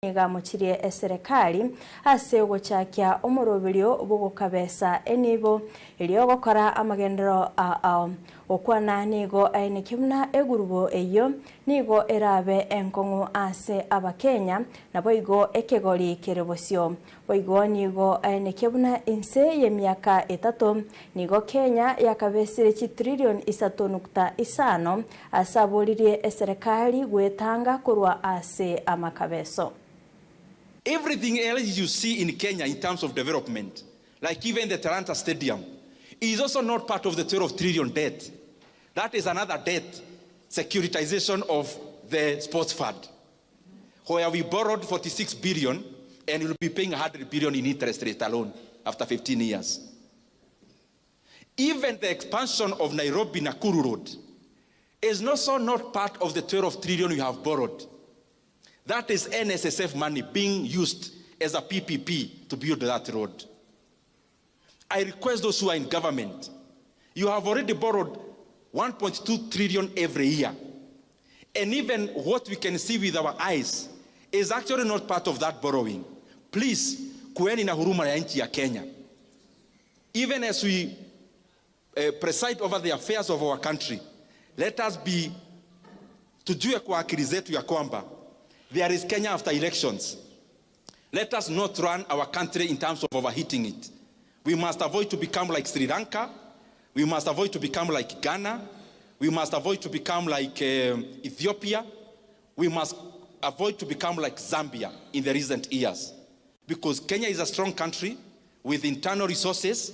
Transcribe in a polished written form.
Nigamuchirie eserekari ase ugochakia omorobirio bugukabesa enibo eliogokora amagendero okwana nigo aine kimna egurubo eyo nigo erabe enkongu ase abakenya nabo igo ekegori kerebosio boigo nigo aine kimna inse ye miaka 3 nigo Kenya yakabesire $3 trillion asabolirie eserekari gwetanga kurwa ase amakabeso. Everything else you see in Kenya in terms of development, like even the Talanta Stadium, is also not part of the 12 trillion debt. That is another debt, securitization of the sports fund, where we borrowed 46 billion and we'll be paying 100 billion in interest rate alone after 15 years. Even the expansion of Nairobi-Nakuru Road is also not part of the 12 trillion we have borrowed. That is NSSF money being used as a PPP to build that road. I request those who are in government, you have already borrowed 1.2 trillion every year. And even what we can see with our eyes is actually not part of that borrowing. Please, kueni na huruma ya nchi ya Kenya. Even as we preside over the affairs of our country, let us be, tujue kwa akili zetu ya kwamba there is Kenya after elections. Let us not run our country in terms of overheating it. We must avoid to become like Sri Lanka. We must avoid to become like Ghana. We must avoid to become like Ethiopia. We must avoid to become like Zambia in the recent years. Because Kenya is a strong country with internal resources.